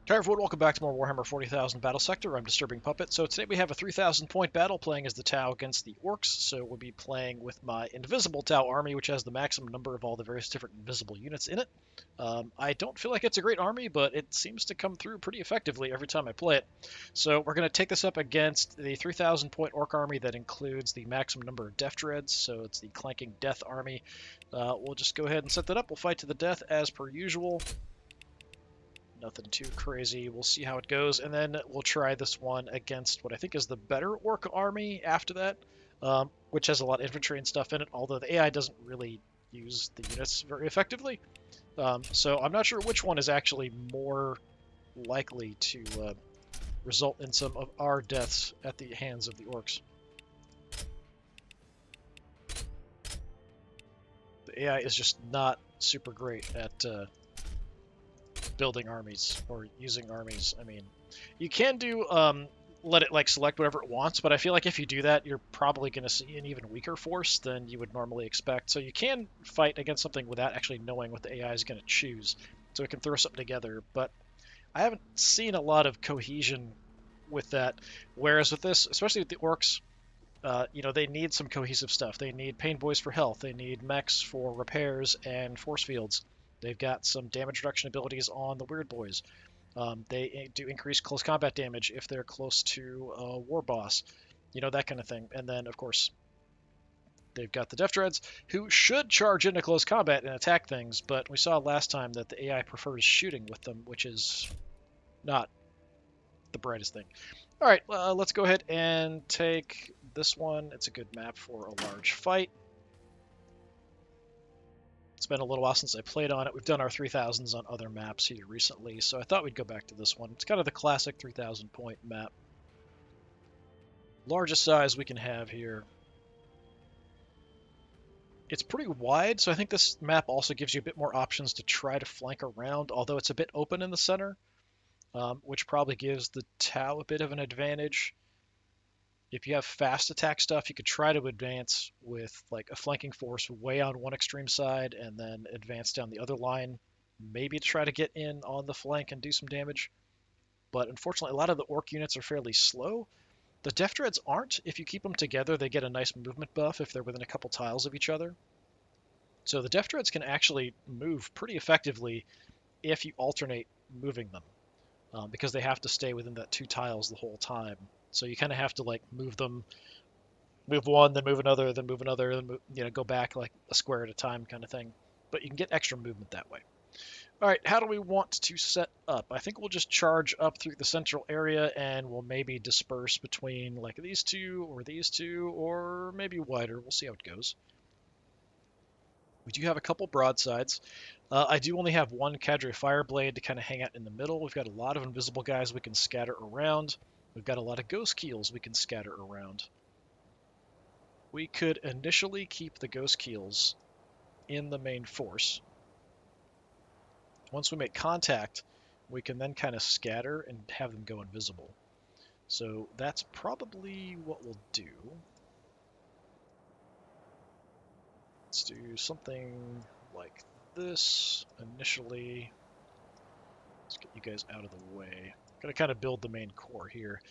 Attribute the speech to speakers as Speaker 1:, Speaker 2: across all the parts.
Speaker 1: Hi everyone, welcome back to more Warhammer 40,000 Battlesector. I'm DisturbingPuppet. So today we have a 3,000 point battle playing as the Tau against the Orks. So we'll be playing with my Invisible Tau army, which has the maximum number of all the various different invisible units in it. I don't feel like it's a great army, but it seems to come through pretty effectively every time I play it. So we're going to take this up against the 3,000 point Ork army that includes the maximum number of Death Dreads. So it's the Clanking Death army. We'll just go ahead and set that up. We'll fight to the death as per usual. Nothing too crazy. We'll see how it goes, and then we'll try this one against what I think is the better Orc army after that, which has a lot of infantry and stuff in it, although the AI doesn't really use the units very effectively. So I'm not sure which one is actually more likely to result in some of our deaths at the hands of the Orcs. The AI is just not super great at building armies or using armies. I mean, you can do let it like select whatever it wants, but I feel like if you do that, you're probably going to see an even weaker force than you would normally expect. So you can fight against something without actually knowing what the AI is going to choose. So it can throw something together, but I haven't seen a lot of cohesion with that. Whereas with this, especially with the Orcs, they need some cohesive stuff. They need Pain Boys for health. They need mechs for repairs and force fields. They've got some damage reduction abilities on the Weird Boys. They do increase close combat damage if they're close to a war boss, that kind of thing. And then, of course, they've got the Death Dreads, who should charge into close combat and attack things, but we saw last time that the AI prefers shooting with them, which is not the brightest thing. All right, let's go ahead and take this one. It's a good map for a large fight. It's been a little while since I played on it. We've done our 3000s on other maps here recently, so I thought we'd go back to this one. It's kind of the classic 3000 point map. Largest size we can have here. It's pretty wide, so I think this map also gives you a bit more options to try to flank around, although it's a bit open in the center, which probably gives the Tau a bit of an advantage. If you have fast attack stuff, you could try to advance with like a flanking force way on one extreme side and then advance down the other line, maybe to try to get in on the flank and do some damage. But unfortunately, a lot of the Orc units are fairly slow. The Death Dreads aren't. If you keep them together, they get a nice movement buff if they're within a couple tiles of each other. So the Death Dreads can actually move pretty effectively if you alternate moving them, because they have to stay within that 2 tiles the whole time. So you kind of have to like move them, move one, then move another, then move another, then go back like a square at a time kind of thing. But you can get extra movement that way. All right, how do we want to set up? I think we'll just charge up through the central area and we'll maybe disperse between like these two, or maybe wider. We'll see how it goes. We do have a couple broadsides. I do only have one Cadre Fireblade to kind of hang out in the middle. We've got a lot of invisible guys we can scatter around. We've got a lot of Ghost Keels we can scatter around. We could initially keep the Ghost Keels in the main force. Once we make contact, we can then kind of scatter and have them go invisible. So that's probably what we'll do. Let's do something like this initially. Let's get you guys out of the way. Gonna kind of build the main core here.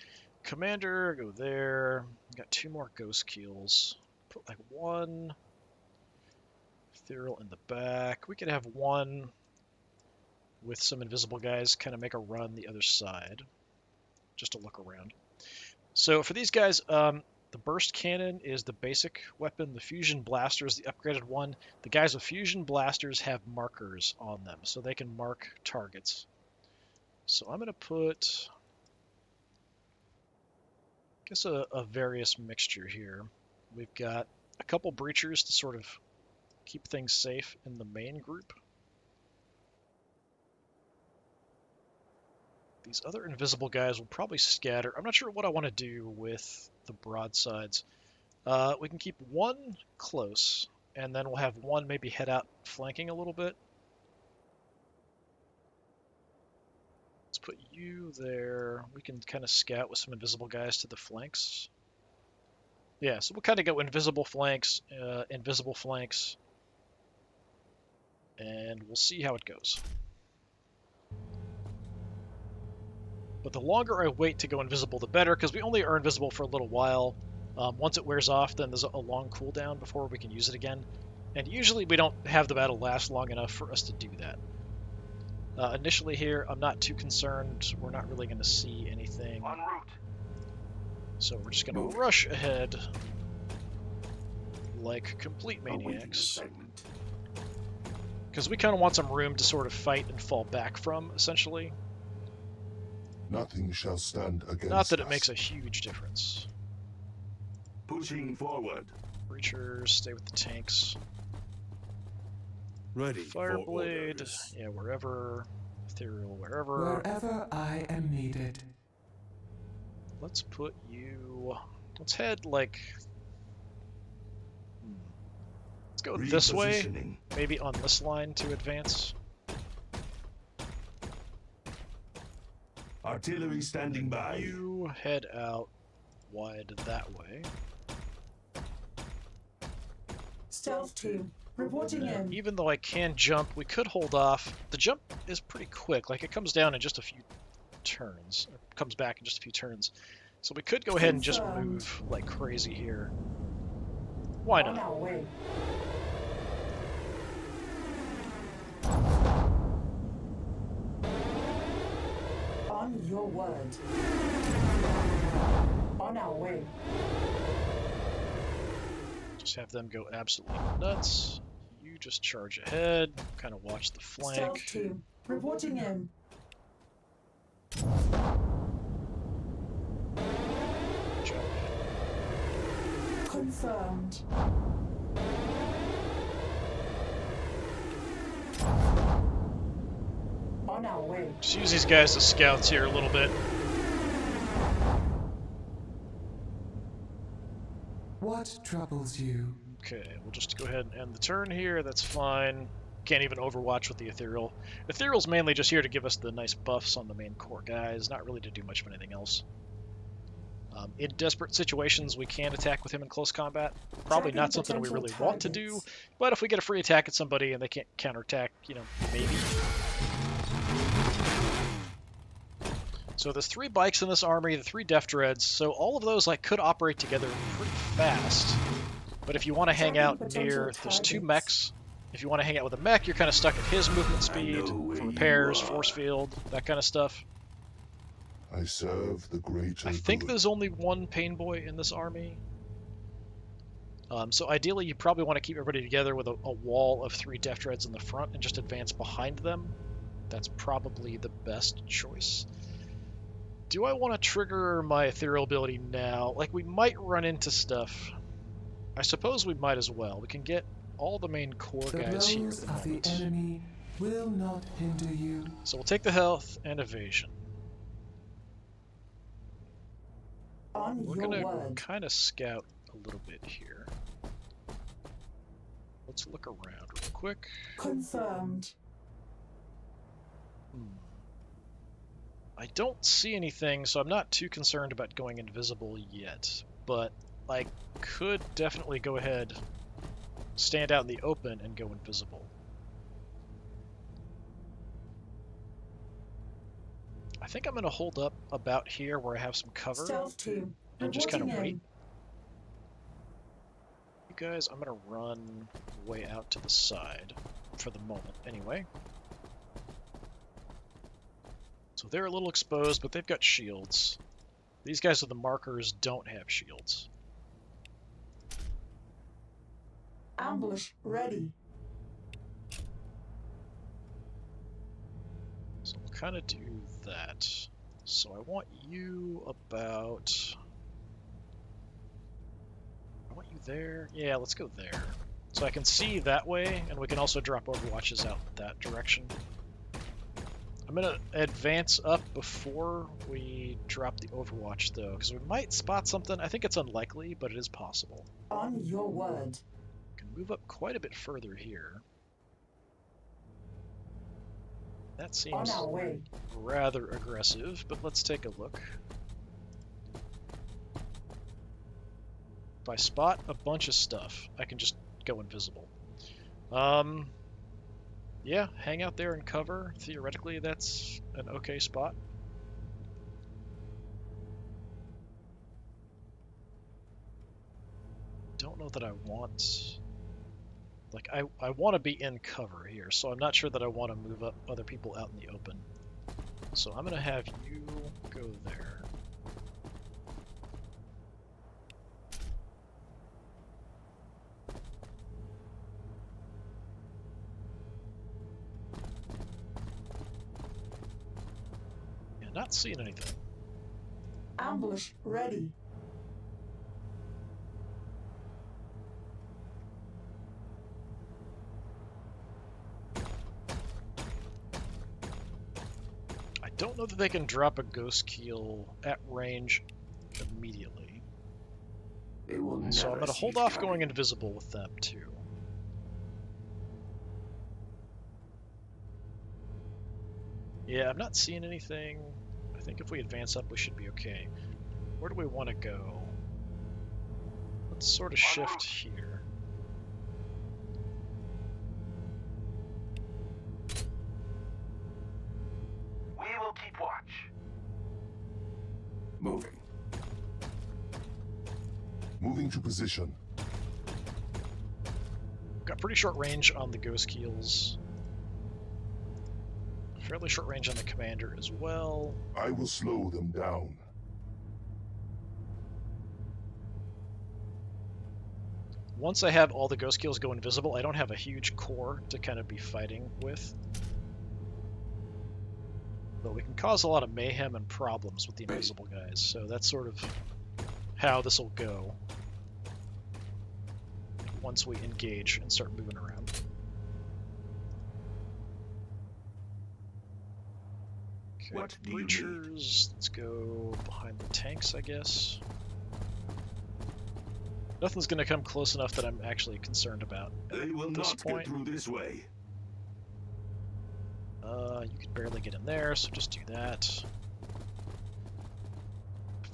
Speaker 1: Commander, go there. Got 2 more Ghost Keels. Put like 1 Ethereal in the back. We could have 1 with some invisible guys kind of make a run the other side, just to look around. So for these guys, the burst cannon is the basic weapon. The fusion blaster is the upgraded one. The guys with fusion blasters have markers on them, so they can mark targets. So I'm going to put, I guess, a various mixture here. We've got a couple breachers to sort of keep things safe in the main group. These other invisible guys will probably scatter. I'm not sure what I want to do with the broadsides. We can keep 1 close, and then we'll have 1 maybe head out flanking a little bit. Let's put you there. We can kind of scout with some invisible guys to the flanks. Yeah, so we'll kind of go invisible flanks, and we'll see how it goes. But the longer I wait to go invisible, the better, because we only are invisible for a little while. Once it wears off, then there's a long cooldown before we can use it again. And usually we don't have the battle last long enough for us to do that. Initially here, I'm not too concerned. We're not really going to see anything.
Speaker 2: En route.
Speaker 1: So we're just going to rush ahead like complete maniacs. Because we kind of want some room to sort of fight and fall back from, essentially.
Speaker 3: Nothing shall stand against us.
Speaker 1: Not that it makes a huge difference.
Speaker 2: Pushing forward.
Speaker 1: Breachers, stay with the tanks.
Speaker 2: Ready.
Speaker 1: Fireblade, yeah, wherever. Ethereal, wherever.
Speaker 4: Wherever I am needed.
Speaker 1: Let's put you... Let's head, like... Let's go this way. Maybe on this line to advance.
Speaker 2: Artillery standing by.
Speaker 1: You head out wide that way.
Speaker 5: Stealth team, reporting in.
Speaker 1: Even though I can jump, we could hold off. The jump is pretty quick. Like, it comes down in just a few turns. Or comes back in just a few turns. So we could go ahead and just move like crazy here. Why not?
Speaker 5: On our way. On your word. On our way.
Speaker 1: Just have them go absolutely nuts. You just charge ahead, kind of watch the flank.
Speaker 5: Stealth team, reporting in.
Speaker 1: Jump.
Speaker 5: Confirmed. On our way.
Speaker 1: Just use these guys as scouts here a little bit.
Speaker 4: What troubles you?
Speaker 1: Okay, we'll just go ahead and end the turn here. That's fine. Can't even overwatch with the Ethereal. Ethereal's mainly just here to give us the nice buffs on the main core guys, not really to do much of anything else. In desperate situations, we can attack with him in close combat. Probably not something we really want to do, but if we get a free attack at somebody and they can't counterattack, you know, maybe. So there's 3 bikes in this army, the 3 Def Dreads, so all of those like could operate together pretty fast. But if you want to hang out near, there's 2 mechs. If you want to hang out with a mech, you're kind of stuck at his movement speed, for repairs, force field, that kind of stuff.
Speaker 3: I serve the greater
Speaker 1: I think
Speaker 3: good.
Speaker 1: there's only 1 Pain Boy in this army. So ideally, you probably want to keep everybody together with a wall of 3 Def Dreads in the front and just advance behind them. That's probably the best choice. Do I want to trigger my Ethereal ability now? Like, we might run into stuff. I suppose we might as well. We can get all the main core guys here at the moment.
Speaker 4: The enemy will not hinder you.
Speaker 1: So we'll take the health and evasion.
Speaker 5: On
Speaker 1: We're
Speaker 5: your
Speaker 1: gonna
Speaker 5: word.
Speaker 1: kind of scout a little bit here. Let's look around real quick.
Speaker 5: Confirmed.
Speaker 1: I don't see anything, so I'm not too concerned about going invisible yet. But I could definitely go ahead, stand out in the open, and go invisible. I think I'm going to hold up about here where I have some cover
Speaker 5: Stealth team,
Speaker 1: and just kind of
Speaker 5: reporting
Speaker 1: wait.
Speaker 5: in.
Speaker 1: You guys, I'm going to run way out to the side for the moment anyway. So they're a little exposed, but they've got shields. These guys with the markers don't have shields.
Speaker 5: Ambush ready.
Speaker 1: So we'll kind of do that. So I want you about... I want you there. Yeah, let's go there. So I can see that way, and we can also drop overwatches out that direction. I'm going to advance up before we drop the overwatch, though, because we might spot something. I think it's unlikely, but it is possible.
Speaker 5: On your word.
Speaker 1: We can move up quite a bit further here. That
Speaker 5: On
Speaker 1: seems
Speaker 5: our way.
Speaker 1: rather aggressive, but let's take a look. If I spot a bunch of stuff, I can just go invisible. Yeah, hang out there and cover. Theoretically, that's an okay spot. don't know that I want... Like, I want to be in cover here, so I'm not sure that I want to move up other people out in the open. So I'm going to have you go there. Yeah, not seeing anything.
Speaker 5: Ambush ready.
Speaker 1: I don't know that they can drop a ghost keel at range immediately.
Speaker 2: They will
Speaker 1: So I'm
Speaker 2: never
Speaker 1: going to
Speaker 2: see
Speaker 1: hold
Speaker 2: it
Speaker 1: off
Speaker 2: coming.
Speaker 1: going invisible with them, too. Yeah, I'm not seeing anything. I think if we advance up, we should be okay. Where do we want to go? Let's sort of shift here.
Speaker 2: We will keep watch. Moving.
Speaker 3: Moving to position.
Speaker 1: Got pretty short range on the ghost keels. Fairly short range on the commander as well.
Speaker 3: I will slow them down.
Speaker 1: Once I have all the ghost keels go invisible, I don't have a huge core to kind of be fighting with. But we can cause a lot of mayhem and problems with the invisible guys, so that's sort of how this will go once we engage and start moving around. Okay,
Speaker 2: What do you need?
Speaker 1: breachers, let's go behind the tanks, I guess. Nothing's going to come close enough that I'm actually concerned about
Speaker 2: They will
Speaker 1: at this
Speaker 2: not
Speaker 1: point.
Speaker 2: get through this way.
Speaker 1: You can barely get in there, so just do that.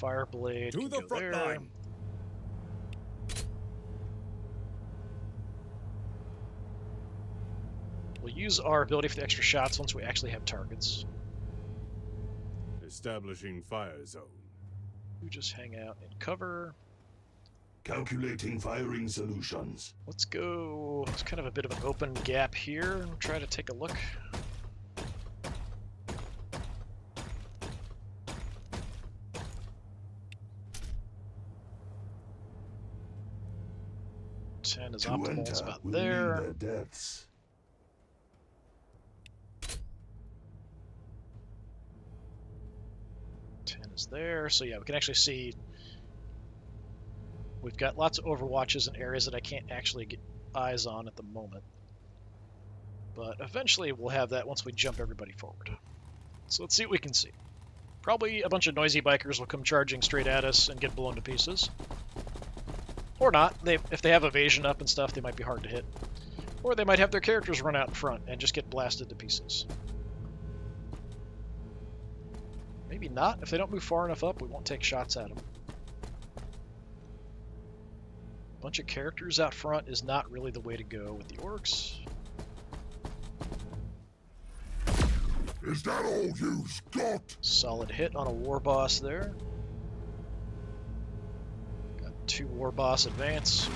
Speaker 1: Fireblade
Speaker 6: To
Speaker 1: can
Speaker 6: the
Speaker 1: go
Speaker 6: front
Speaker 1: there.
Speaker 6: line.
Speaker 1: We'll use our ability for the extra shots once we actually have targets.
Speaker 6: Establishing fire zone.
Speaker 1: You just hang out in cover.
Speaker 2: Calculating firing solutions.
Speaker 1: Let's go. It's kind of a bit of an open gap here. Try to take a look. Ten is
Speaker 2: To
Speaker 1: optimal. It's
Speaker 2: enter
Speaker 1: about
Speaker 2: will
Speaker 1: there.
Speaker 2: mean their deaths.
Speaker 1: Is there, so yeah, we can actually see we've got lots of overwatches in areas that I can't actually get eyes on at the moment, but eventually we'll have that once we jump everybody forward. So let's see what we can see. Probably a bunch of noisy bikers will come charging straight at us and get blown to pieces, or not. If they have evasion up and stuff, they might be hard to hit, or they might have their characters run out in front and just get blasted to pieces. Maybe not. If they don't move far enough up, we won't take shots at them. Bunch of characters out front is not really the way to go with the orcs.
Speaker 3: Is that all you've got?
Speaker 1: Solid hit on a war boss there. Got 2 war boss advance.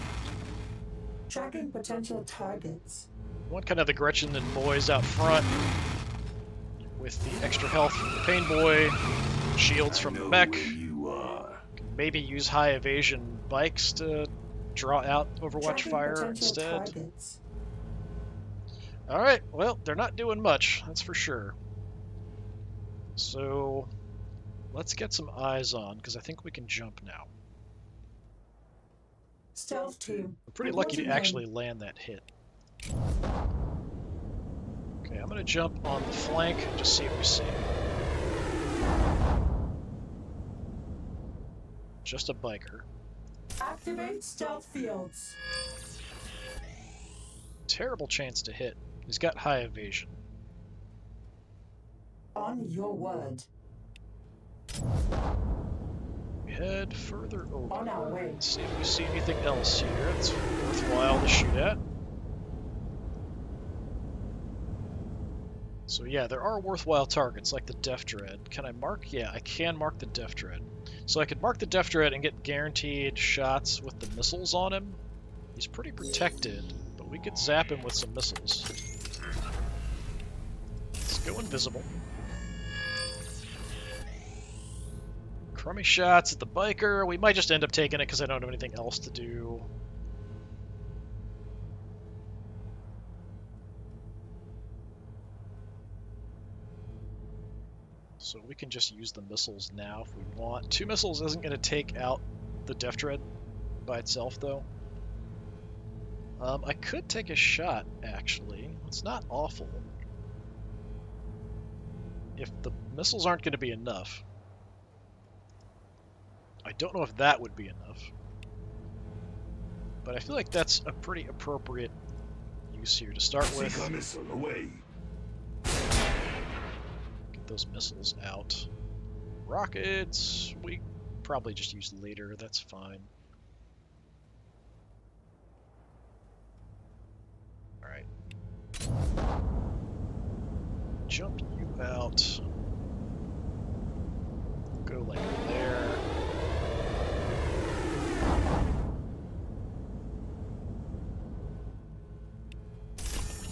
Speaker 5: Tracking potential targets.
Speaker 1: One kind of the Gretchen and boys out front with the extra health from the Pain Boy, shields from the
Speaker 2: Know
Speaker 1: mech.
Speaker 2: where you are.
Speaker 1: Maybe use high evasion bikes to draw out Overwatch
Speaker 5: Tracking
Speaker 1: fire
Speaker 5: potential
Speaker 1: instead.
Speaker 5: targets.
Speaker 1: Alright, well, they're not doing much, that's for sure. So, let's get some eyes on, because I think we can jump now.
Speaker 5: Stealth team.
Speaker 1: We're pretty lucky to
Speaker 5: reporting in.
Speaker 1: actually land that hit. Okay, I'm going to jump on the flank and just see what we see. Just a biker.
Speaker 5: Activate stealth fields.
Speaker 1: Terrible chance to hit. He's got high evasion.
Speaker 5: On your word.
Speaker 1: We head further over.
Speaker 5: On our way.
Speaker 1: Let's see if we see anything else here that's worthwhile to shoot at. So yeah, there are worthwhile targets like the Death Dread. Can I mark? Yeah, I can mark the Death Dread. So I could mark the Death Dread and get guaranteed shots with the missiles on him. He's pretty protected, but we could zap him with some missiles. Let's go invisible. Crummy shots at the biker. We might just end up taking it because I don't have anything else to do. So we can just use the missiles now if we want. 2 missiles isn't going to take out the Death Dread by itself, though. I could take a shot, actually. It's not awful. If the missiles aren't going to be enough. I don't know if that would be enough. But I feel like that's a pretty appropriate use here to start with.
Speaker 2: Seeker missile away.
Speaker 1: Get those missiles out. Rockets, we probably just use later, that's fine. Alright. Jump you out. Go like there.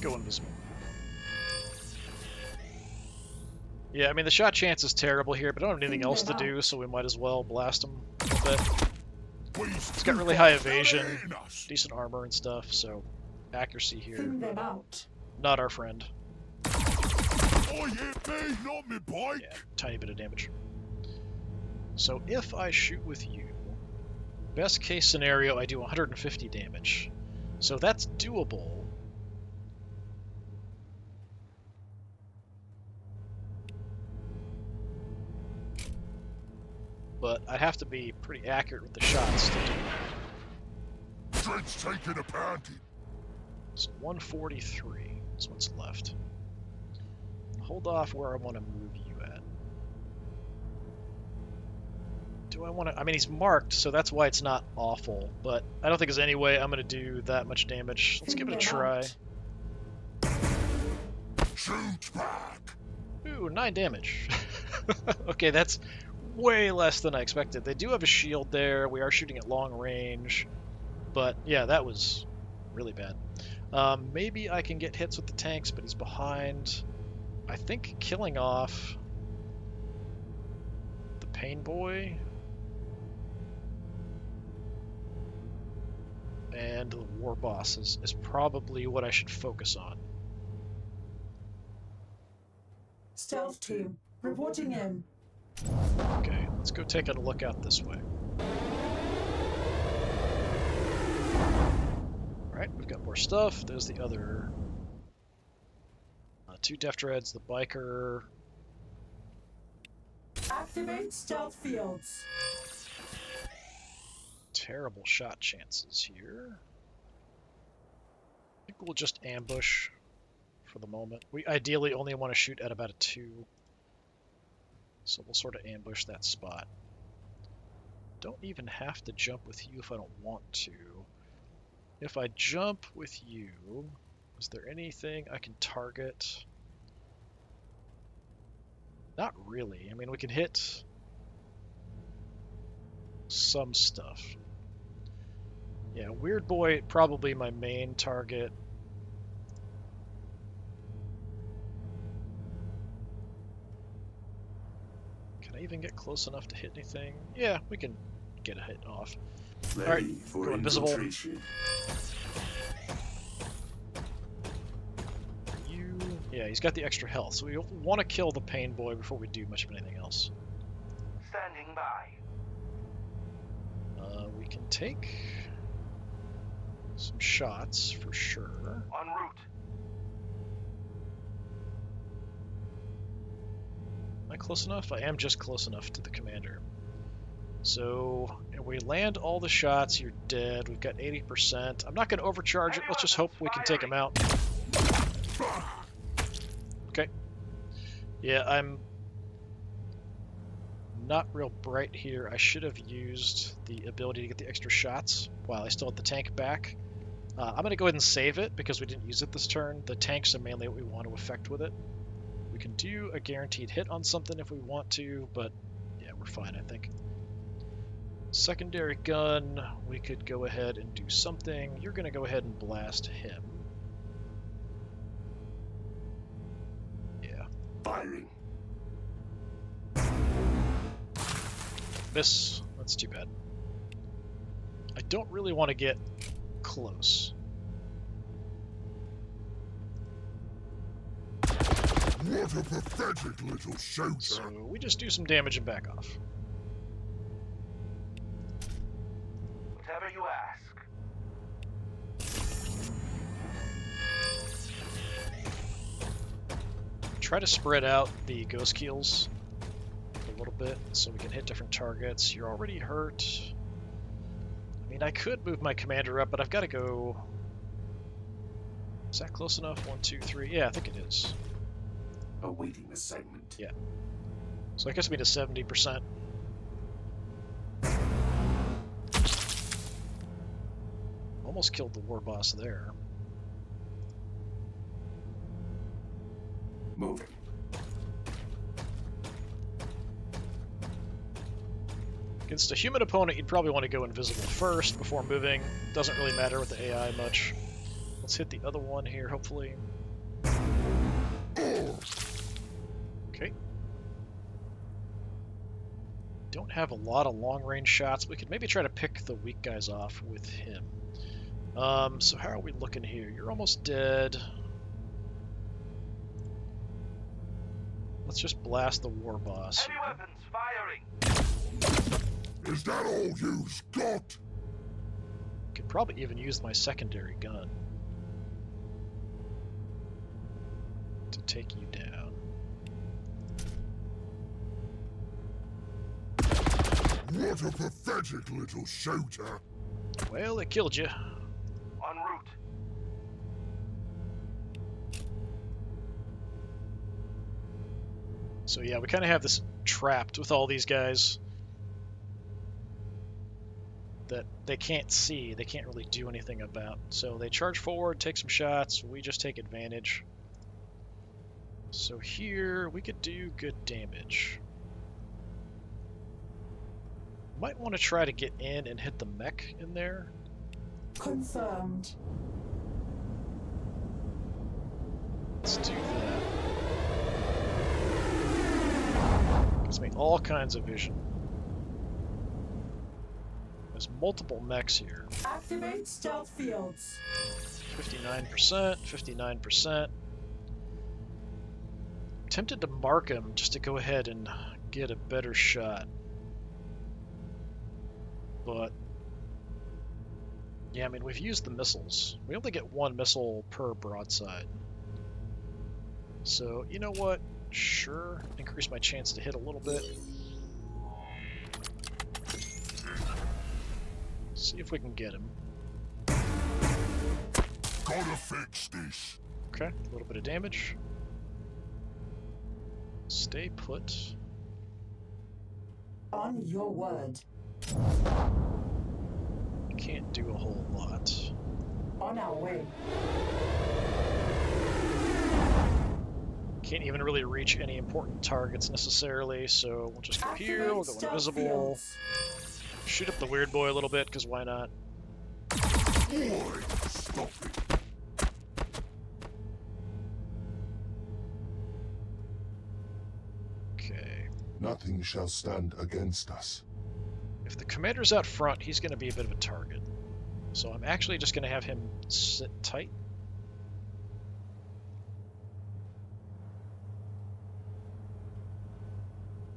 Speaker 1: Go invisible. Yeah, I mean, the shot chance is terrible here, but I don't have anything else to do, so we might as well blast him a bit. It's got really high evasion, decent armor and stuff, so accuracy here,
Speaker 5: Thin them out.
Speaker 1: not our friend.
Speaker 3: Oh, yeah, me, not me bike.
Speaker 1: Yeah, tiny bit of damage. So if I shoot with you, best case scenario, I do 150 damage. So that's doable. But I have to be pretty accurate with the shots to do that.
Speaker 3: Dread's taking a pounding.
Speaker 1: So 143 is what's left. Hold off where I want to move you at. Do I want to... I mean, he's marked, so that's why it's not awful. But I don't think there's any way I'm going to do that much damage. Let's give it a try.
Speaker 3: Shoot back.
Speaker 1: Ooh, 9 damage. Okay, that's way less than I expected. They do have a shield there. We are shooting at long range. But yeah, that was really bad. Maybe I can get hits with the tanks, but he's behind. I think killing off the Pain Boy and the War Boss is probably what I should focus on.
Speaker 5: Stealth team, reporting in.
Speaker 1: Okay, let's go take a look out this way. Alright, we've got more stuff. There's the other 2 Death Dreads, the biker.
Speaker 5: Activate stealth fields.
Speaker 1: Terrible shot chances here. I think we'll just ambush for the moment. We ideally only want to shoot at about a 2. So we'll sort of ambush that spot. Don't even have to jump with you if I don't want to. If I jump with you, is there anything I can target? Not really. I mean, we can hit some stuff. Yeah, Weird Boy, probably my main target. Can I even get close enough to hit anything? Yeah, we can get a hit off.
Speaker 2: Ready
Speaker 1: Alright,
Speaker 2: for
Speaker 1: go invisible.
Speaker 2: infiltration.
Speaker 1: You... Yeah, he's got the extra health, so we want to kill the Pain Boy before we do much of anything else.
Speaker 6: Standing by.
Speaker 1: We can take some shots for sure.
Speaker 6: En route.
Speaker 1: Am I close enough? I am just close enough to the commander. So, if we land all the shots, you're dead. We've got 80%. I'm not going to overcharge it. Let's just hope we can take him out. Okay. Yeah, I'm not real bright here. I should have used the ability to get the extra shots while I still had the tank back. I'm going to go ahead and save it because we didn't use it this turn. The tanks are mainly what we want to affect with it. We can do a guaranteed hit on something if we want to, but yeah, we're fine, I think. Secondary gun, we could go ahead and do something. You're going to go ahead and blast him. Yeah.
Speaker 2: Firing.
Speaker 1: Miss. That's too bad. I don't really want to get close.
Speaker 3: What a pathetic little shooter.
Speaker 1: So we just do some damage and back off.
Speaker 6: Whatever you ask.
Speaker 1: Try to spread out the ghost kills a little bit so we can hit different targets. You're already hurt. I mean, I could move my commander up, but I've got to go... Is that close enough? 1, 2, 3. Yeah, I think it is.
Speaker 2: Awaiting assignment.
Speaker 1: Yeah. So that gets me to 70%. Almost killed the war boss there.
Speaker 2: Moving.
Speaker 1: Against a human opponent, you'd probably want to go invisible first before moving. Doesn't really matter with the AI much. Let's hit the other one here, hopefully. Okay. Don't have a lot of long-range shots. We could maybe try to pick the weak guys off with him. So how are we looking here? You're almost dead. Let's just blast the war boss
Speaker 6: Heavy
Speaker 1: here.
Speaker 6: weapons firing.
Speaker 3: Is that all you've got?
Speaker 1: Could probably even use my secondary gun to take you down.
Speaker 3: What a pathetic little shooter.
Speaker 1: Well, it killed you.
Speaker 6: En route.
Speaker 1: So yeah, we kind of have this trapped with all these guys that they can't see, they can't really do anything about. So they charge forward, take some shots, we just take advantage. So here, we could do good damage. Might want to try to get in and hit the mech in there.
Speaker 5: Confirmed.
Speaker 1: Let's do that. Gives me all kinds of vision. There's multiple mechs here.
Speaker 5: Activate stealth fields.
Speaker 1: 59%, 59%. Tempted to mark him just to go ahead and get a better shot. But yeah, I mean, we've used the missiles. We only get one missile per broadside. So, you know what? Sure, increase my chance to hit a little bit. See if we can get him.
Speaker 3: Gotta fix this.
Speaker 1: Okay, a little bit of damage. Stay put.
Speaker 5: On your word.
Speaker 1: Can't do a whole lot.
Speaker 5: On our way.
Speaker 1: Can't even really reach any important targets necessarily, so we'll just go here,
Speaker 5: Activate
Speaker 1: we'll go
Speaker 5: stealth
Speaker 1: invisible.
Speaker 5: fields.
Speaker 1: Shoot up the weird boy a little bit, because why not?
Speaker 3: Boy, stop it.
Speaker 1: Okay.
Speaker 3: Nothing shall stand against us.
Speaker 1: If the commander's out front, he's going to be a bit of a target. So I'm actually just going to have him sit tight.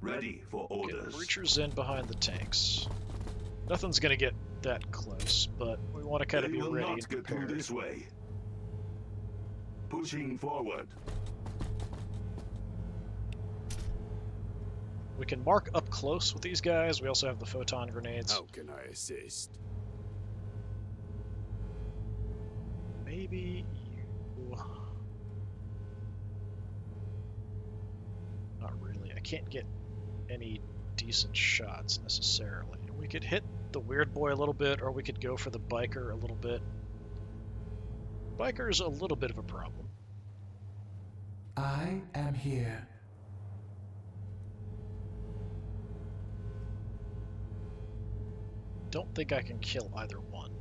Speaker 2: Ready for
Speaker 1: Get
Speaker 2: orders.
Speaker 1: breachers in behind the tanks. Nothing's going to get that close, but we want to kind of
Speaker 2: They
Speaker 1: be
Speaker 2: will
Speaker 1: ready
Speaker 2: not
Speaker 1: and
Speaker 2: get through
Speaker 1: prepared.
Speaker 2: this way. Pushing forward.
Speaker 1: We can mark up close with these guys. We also have the photon grenades.
Speaker 7: How can I assist?
Speaker 1: Maybe you... Not really. I can't get any decent shots necessarily. We could hit the weird boy a little bit, or we could go for the biker a little bit. Biker's a little bit of a problem.
Speaker 4: I am here.
Speaker 1: don't think I can kill either one.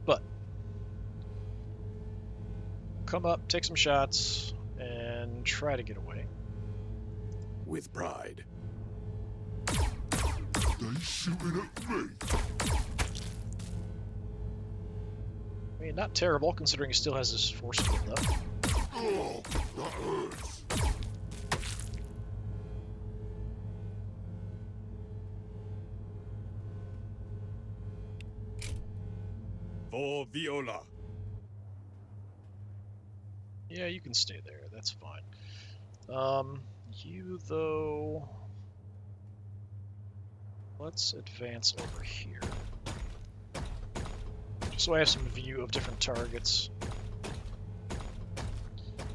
Speaker 1: But come up, take some shots, and try to get away.
Speaker 3: With pride. They shooting at me.
Speaker 1: I mean, not terrible, considering he still has his force field up.
Speaker 3: Oh, that hurts.
Speaker 7: For Viola.
Speaker 1: Yeah, you can stay there. That's fine. You, though... Let's advance over here. Just so I have some view of different targets.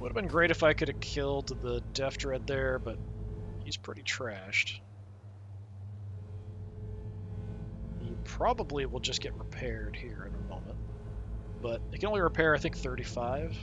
Speaker 1: Would have been great if I could have killed the Death Dread there, but he's pretty trashed. He probably will just get repaired here in a moment. But it can only repair, I think, 35.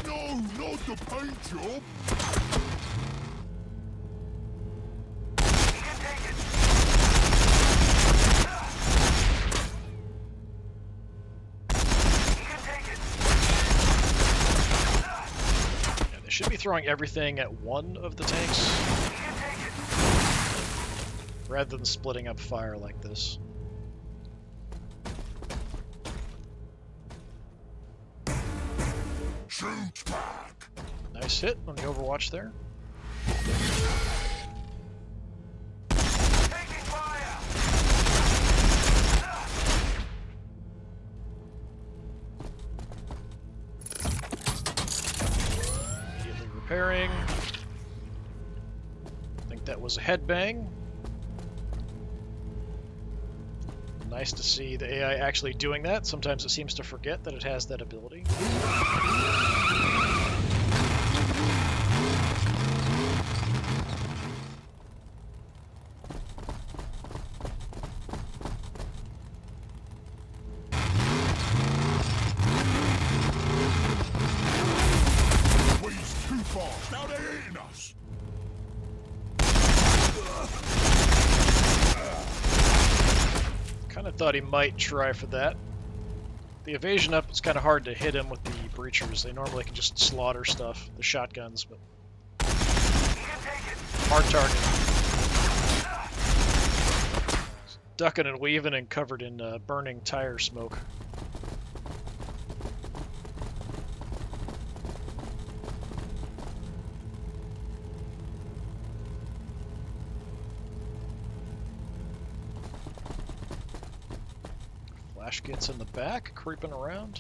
Speaker 3: No, not the paint job.
Speaker 6: You can take it. You can take it.
Speaker 1: Yeah, they should be throwing everything at one of the tanks,
Speaker 6: You can take it.
Speaker 1: rather than splitting up fire like this.
Speaker 3: Shoot back.
Speaker 1: Nice hit on the Overwatch there.
Speaker 6: Taking fire.
Speaker 1: Immediately repairing. I think that was a headbang. Nice to see the AI actually doing that. Sometimes it seems to forget that it has that ability.
Speaker 3: Please, too fast. Now they're eating us.
Speaker 1: Kind of thought he might try for that. The evasion up is kind of hard to hit him with the breachers. They normally can just slaughter stuff, the shotguns, but hard target. Ducking and weaving and covered in burning tire smoke. Flash gets in the back, creeping around.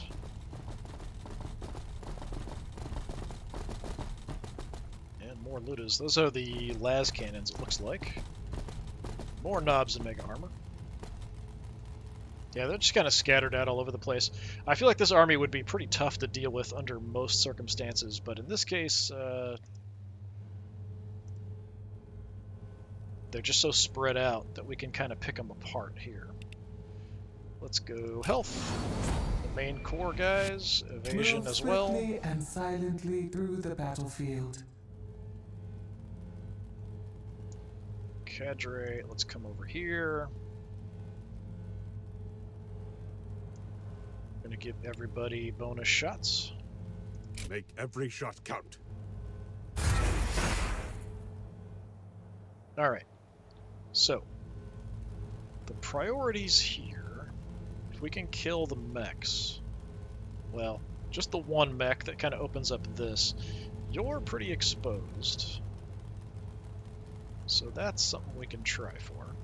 Speaker 1: And more Ludas. Those are the las cannons, it looks like. More knobs and mega armor. Yeah, they're just kind of scattered out all over the place. I feel like this army would be pretty tough to deal with under most circumstances, but in this case, they're just so spread out that we can kind of pick them apart here. Let's go health. The main core guys, evasion
Speaker 4: Move
Speaker 1: as well.
Speaker 4: swiftly and silently through the battlefield.
Speaker 1: Cadre, let's come over here. Gonna give everybody bonus shots.
Speaker 7: Make every shot count.
Speaker 1: Alright, so the priorities here, if we can kill the mechs, well, just the one mech that kind of opens up this, you're pretty exposed. So that's something we can try for.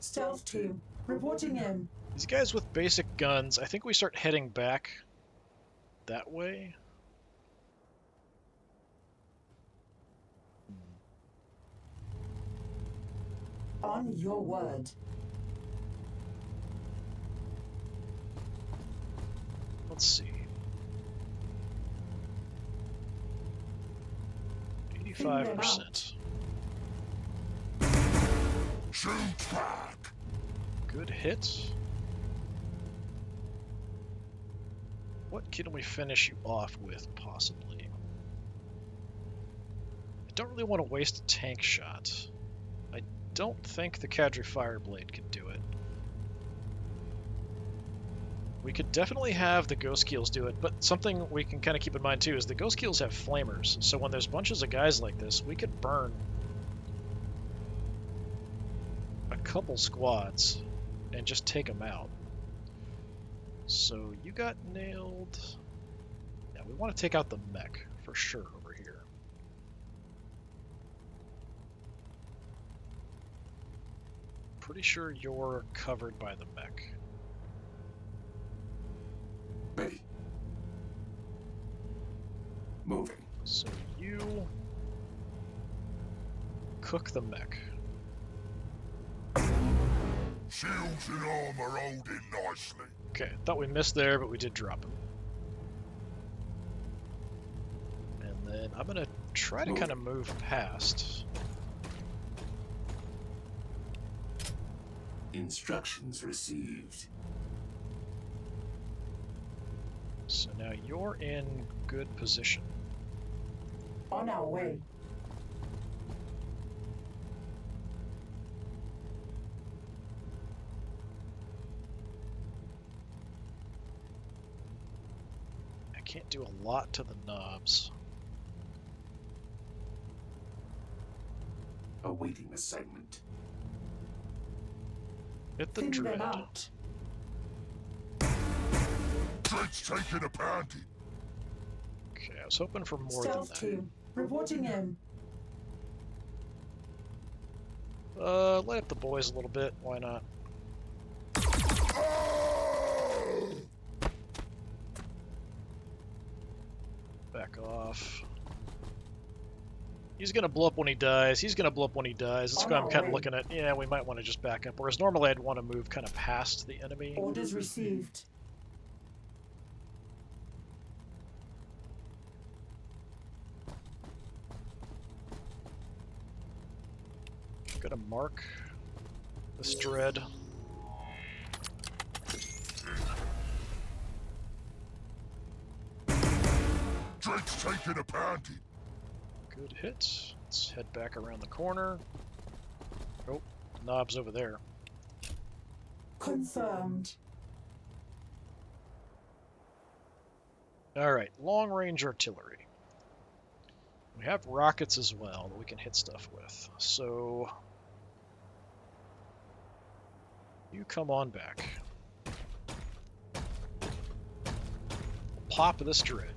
Speaker 5: Stealth team, reporting in.
Speaker 1: These guys with basic guns, I think we start heading back that way.
Speaker 5: On your word.
Speaker 1: Let's see. 85%.
Speaker 3: Shoot back!
Speaker 1: Good hit. What can we finish you off with, possibly? I don't really want to waste a tank shot. I don't think the Cadre Fireblade can do it. We could definitely have the Ghost Keels do it, but something we can kind of keep in mind too is the Ghost Keels have flamers, so when there's bunches of guys like this, we could burn a couple squads and just take them out. So you got nailed. Yeah, we want to take out the mech for sure over here. Pretty sure you're covered by the mech.
Speaker 2: Ready. Moving.
Speaker 1: So you cook the mech.
Speaker 3: Shields and armor holding nicely.
Speaker 1: Okay, thought we missed there, but we did drop him. And then I'm gonna try to kind of move past.
Speaker 2: Instructions received.
Speaker 1: So now you're in good position.
Speaker 5: On our way.
Speaker 1: I can't do a lot to the knobs.
Speaker 2: Awaiting assignment.
Speaker 1: Hit the
Speaker 5: Thin them
Speaker 1: dread.
Speaker 5: out.
Speaker 3: Dread's taking a pounding.
Speaker 1: Okay, I was hoping for more than
Speaker 5: Stealth
Speaker 1: that.
Speaker 5: team, reporting in.
Speaker 1: Light up the boys a little bit. Why not? Back off. He's gonna blow up when he dies. He's gonna blow up when he dies. That's
Speaker 5: On
Speaker 1: why I'm
Speaker 5: our
Speaker 1: kind of
Speaker 5: way.
Speaker 1: looking at, yeah, we might want to just back up. Whereas normally I'd want to move kind of past the enemy.
Speaker 5: Orders received.
Speaker 1: Gonna mark this dread.
Speaker 3: Dread's taking a pounding.
Speaker 1: Good hit. Let's head back around the corner. Oh, knob's over there.
Speaker 5: Confirmed.
Speaker 1: Alright, long-range artillery. We have rockets as well that we can hit stuff with. So you come on back. Pop this dread.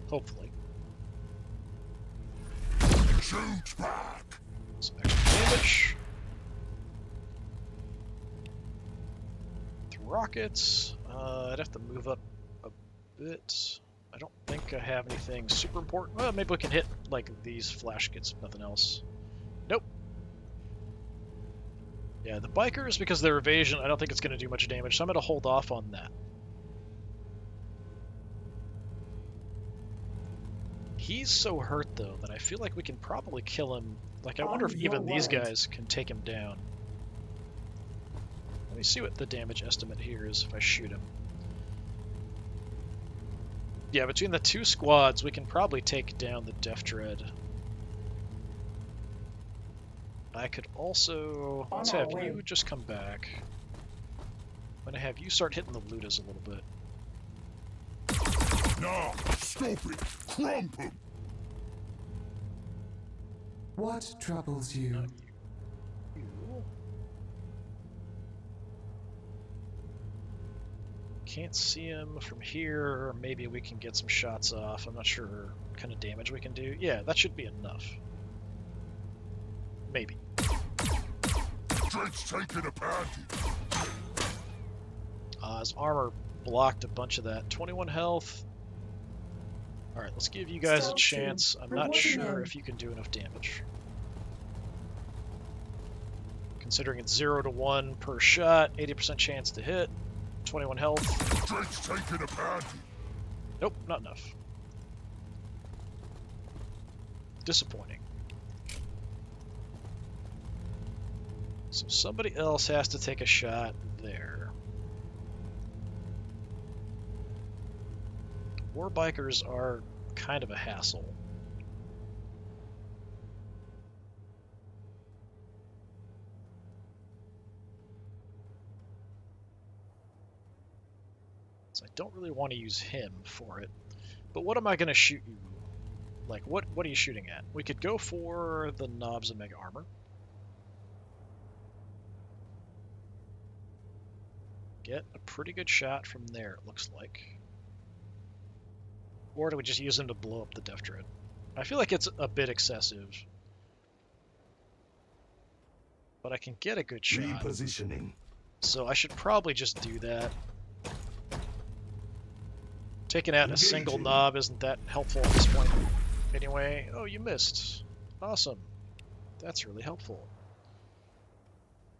Speaker 1: Hopefully.
Speaker 3: Shoot back!
Speaker 1: Some extra damage. With rockets, I'd have to move up a bit. I don't think I have anything super important. Well, maybe we can hit like these flash kits, nothing else. Nope. Yeah, the bikers, because they're evasion, I don't think it's going to do much damage, so I'm going to hold off on that. He's so hurt, though, that I feel like we can probably kill him. Like, I wonder if even these guys can take him down. Let me see what the damage estimate here is if I shoot him. Yeah, between the two squads, we can probably take down the Death Dread. I could also... Let's have you just come back. I'm going to have you start hitting the Ludas a little bit.
Speaker 3: Nah, stop it! Crump 'em!
Speaker 4: What troubles you?
Speaker 1: You. Can't see him from here. Maybe we can get some shots off. I'm not sure what kind of damage we can do. Yeah, that should be enough. Maybe.
Speaker 3: Dread's taking a pounding.
Speaker 1: His armor blocked a bunch of that. 21 health. Alright, let's give you guys a
Speaker 5: Stealth
Speaker 1: chance.
Speaker 5: team,
Speaker 1: I'm not
Speaker 5: reporting
Speaker 1: sure
Speaker 5: in.
Speaker 1: if you can do enough damage. Considering it's 0 to 1 per shot, 80% chance to hit, 21 health.
Speaker 3: Dread's taking a pounding.
Speaker 1: Nope, not enough. Disappointing. So somebody else has to take a shot there. War bikers are kind of a hassle. So I don't really want to use him for it. But what am I going to shoot you? Like, what are you shooting at? We could go for the knobs of Mega Armor. Get a pretty good shot from there, it looks like. Or do we just use them to blow up the Death Dread? I feel like it's a bit excessive. But I can get a good shot.
Speaker 2: Repositioning.
Speaker 1: So I should probably just do that. Taking out a single knob isn't that helpful at this point. Anyway, oh, you missed. Awesome. That's really helpful.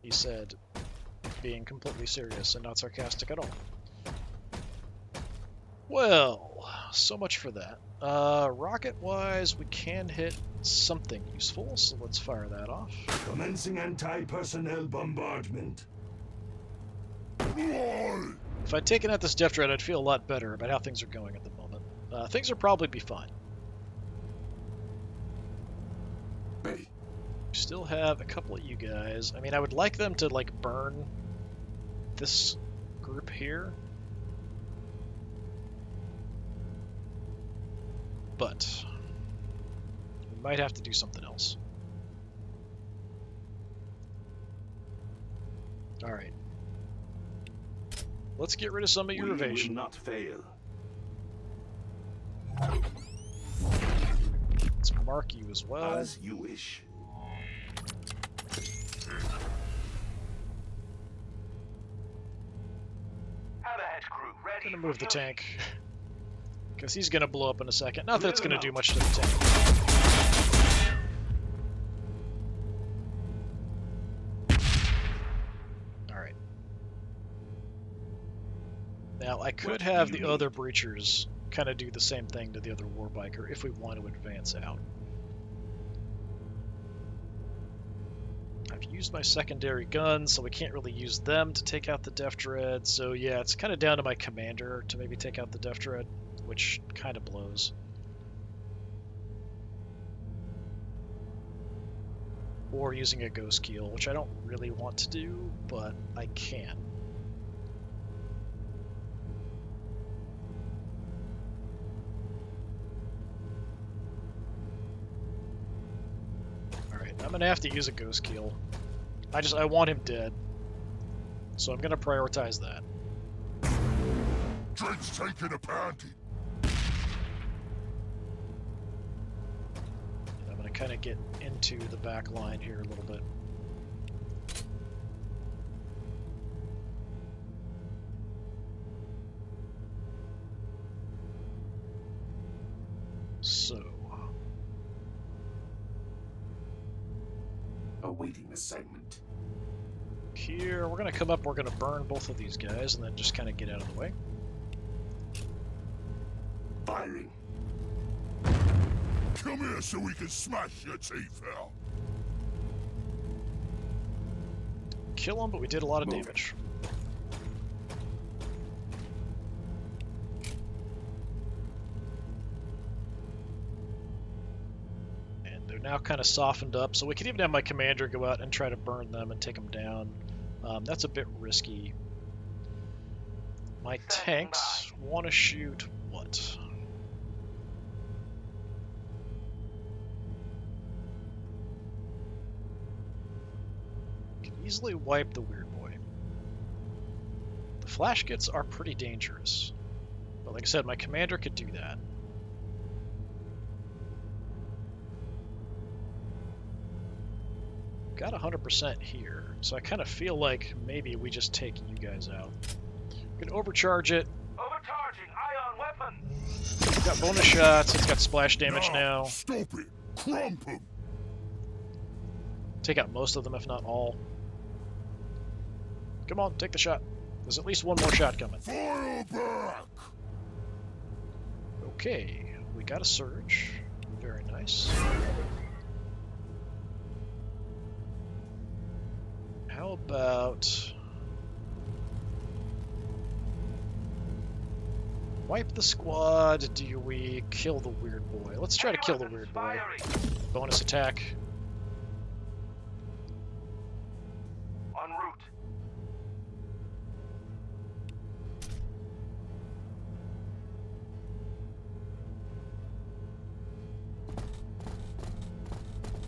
Speaker 1: He said, being completely serious and not sarcastic at all. Well, so much for that. Rocket-wise, we can hit something useful, so let's fire that off.
Speaker 2: Commencing anti-personnel bombardment.
Speaker 1: If I'd taken out this Death Dread, I'd feel a lot better about how things are going at the moment. Things will probably be fine.
Speaker 2: Betty.
Speaker 1: We still have a couple of you guys. I mean, I would like them to, like, burn this group here. But we might have to do something else. Alright. Let's get rid of some of your evasion.
Speaker 2: Will not fail.
Speaker 1: Let's mark you as well.
Speaker 2: As you wish.
Speaker 6: Have a head crew ready.
Speaker 1: Gonna
Speaker 6: for
Speaker 1: move the
Speaker 6: duty.
Speaker 1: tank. Because he's gonna blow up in a second. Not that it's gonna do much to the tank. Alright. Now, I could have the other breachers kind of do the same thing to the other warbiker if we want to advance out. I've used my secondary guns, so we can't really use them to take out the Death Dread. So yeah, it's kind of down to my commander to maybe take out the Death Dread, which kind of blows. Or using a Ghost Keel, which I don't really want to do, but I can. Alright, I'm gonna have to use a Ghost Keel. I want him dead. So I'm gonna prioritize that.
Speaker 3: Dread's taking a pounding.
Speaker 1: I'm going to kind of get into the back line here a little bit. So,
Speaker 2: Awaiting assignment.
Speaker 1: here, we're going to come up, we're going to burn both of these guys, and then just kind of get out of the way.
Speaker 2: Firing.
Speaker 3: Come here so we can smash your teeth out.
Speaker 1: Kill them, but we did a lot of
Speaker 2: Moving.
Speaker 1: damage. And they're now kind of softened up, so we could even have my commander go out and try to burn them and take them down. That's a bit risky. My tanks want to shoot what? Can easily wipe the Weird Boy. The flash kits are pretty dangerous. But like I said, my commander could do that. Got 100% here, so I kind of feel like maybe we just take you guys out. We can overcharge it.
Speaker 6: Overcharging ion weapon.
Speaker 1: We've got bonus shots. It's got splash damage now.
Speaker 3: Stop it. Crump him.
Speaker 1: Take out most of them, if not all. Come on, take the shot. There's at least one more shot coming.
Speaker 3: Fire back.
Speaker 1: Okay, we got a surge. Very nice. Nice. How about... wipe the squad, do we kill the weird boy? Let's try to kill the weird boy. Bonus attack.
Speaker 6: En route.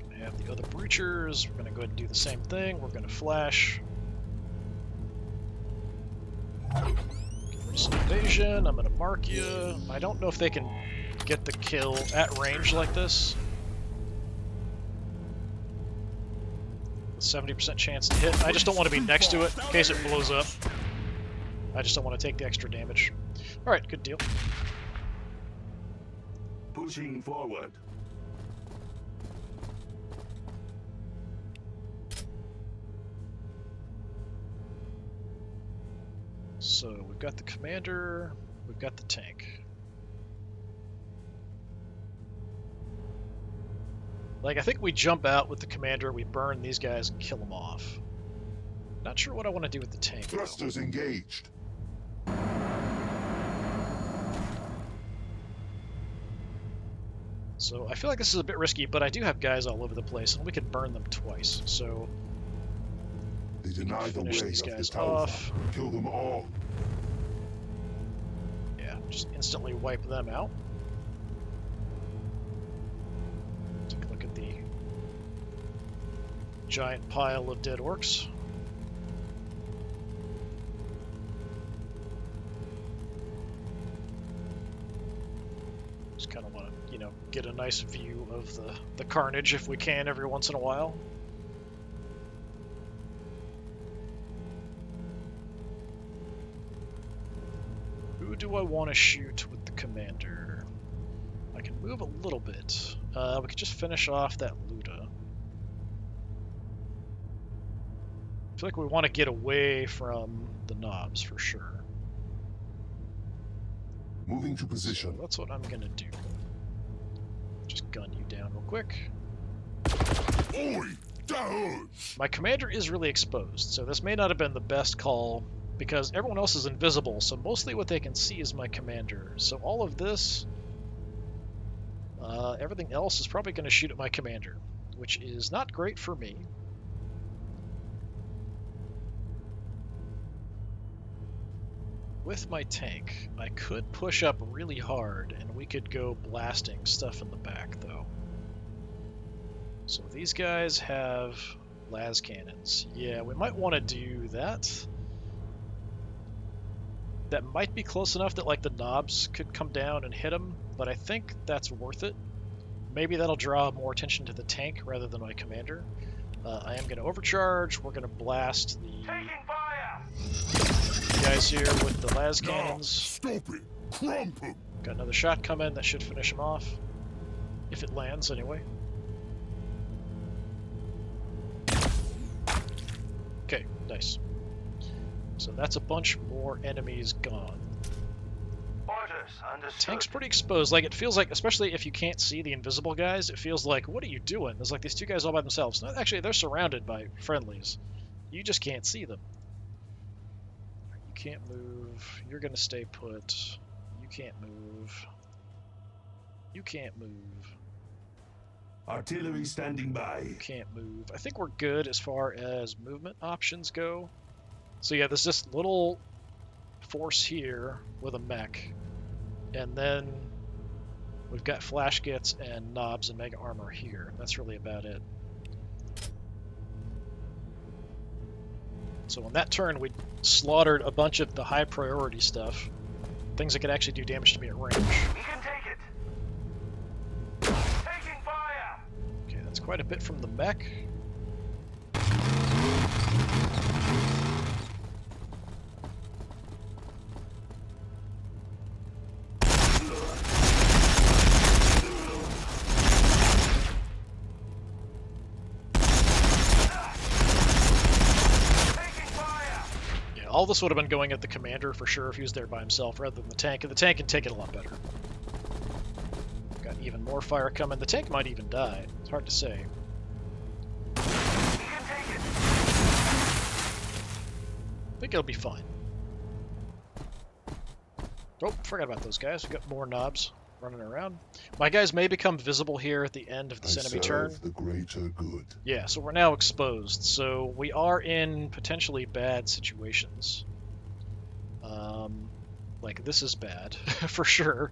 Speaker 1: Gonna have the other breachers. We're gonna go ahead and do the same thing. We're gonna flash. Some evasion. I'm gonna mark you. I don't know if they can get the kill at range like this. 70% chance to hit. I just don't want to be next to it in case it blows up. I just don't want to take the extra damage. Alright, good deal.
Speaker 2: Pushing forward.
Speaker 1: So we've got the commander, we've got the tank. Like, I think we jump out with the commander, we burn these guys and kill them off. Not sure what I want to do with the tank, though.
Speaker 3: Thrusters engaged.
Speaker 1: So I feel like this is a bit risky, but I do have guys all over the place, and we can burn them twice. So
Speaker 3: They deny the way
Speaker 1: finish
Speaker 3: of
Speaker 1: these
Speaker 3: the
Speaker 1: guys
Speaker 3: Talva.
Speaker 1: off.
Speaker 3: Kill them all.
Speaker 1: Yeah, just instantly wipe them out. Take a look at the giant pile of dead orcs. Just kind of want to, you know, get a nice view of the carnage if we can every once in a while. Who do I want to shoot with the commander? I can move a little bit. We could just finish off that Luda. I feel like we want to get away from the knobs for sure.
Speaker 3: Moving to
Speaker 1: So
Speaker 3: position.
Speaker 1: that's what I'm gonna do. Just gun you down real quick.
Speaker 3: Oi! Does!
Speaker 1: My commander is really exposed, so this may not have been the best call because everyone else is invisible, so mostly what they can see is my commander. So all of this, everything else is probably going to shoot at my commander, which is not great for me. With my tank, I could push up really hard, and we could go blasting stuff in the back, though. So these guys have las cannons. Yeah, we might want to do that. That might be close enough that like the knobs could come down and hit them, but I think that's worth it. Maybe that'll draw more attention to the tank rather than my commander. I am going to overcharge. We're going to blast the
Speaker 6: Taking fire!
Speaker 1: guys here with the las
Speaker 3: Now,
Speaker 1: cannons.
Speaker 3: stop it! Crump 'em!
Speaker 1: Got another shot coming. That should finish him off. If it lands, anyway. Okay, nice. So that's a bunch more enemies gone.
Speaker 6: Orders understood.
Speaker 1: Tank's pretty exposed. Like, it feels like, especially if you can't see the invisible guys, it feels like, what are you doing? There's like these two guys all by themselves. No, actually, they're surrounded by friendlies. You just can't see them. You can't move. You're going to stay put. You can't move. You can't move.
Speaker 2: Artillery standing by.
Speaker 1: You can't move. I think we're good as far as movement options go. So yeah, there's this little force here with a mech. And then we've got flash gits and knobs and mega armor here. That's really about it. So on that turn, we slaughtered a bunch of the high priority stuff. Things that could actually do damage to me at range.
Speaker 6: We can take it. Taking fire!
Speaker 1: Okay, that's quite a bit from the mech.
Speaker 6: Taking fire!
Speaker 1: Yeah, all this would have been going at the commander for sure if he was there by himself rather than the tank, and the tank can take it a lot better. Got even more fire coming. The tank might even die. It's hard to say.
Speaker 6: We can take it.
Speaker 1: I think it'll be fine. Oh, forgot about those guys. We got more knobs running around. My guys may become visible here at the end of this
Speaker 3: I
Speaker 1: enemy
Speaker 3: serve
Speaker 1: turn.
Speaker 3: the greater good.
Speaker 1: Yeah, so we're now exposed. So we are in potentially bad situations. Like, this is bad, for sure.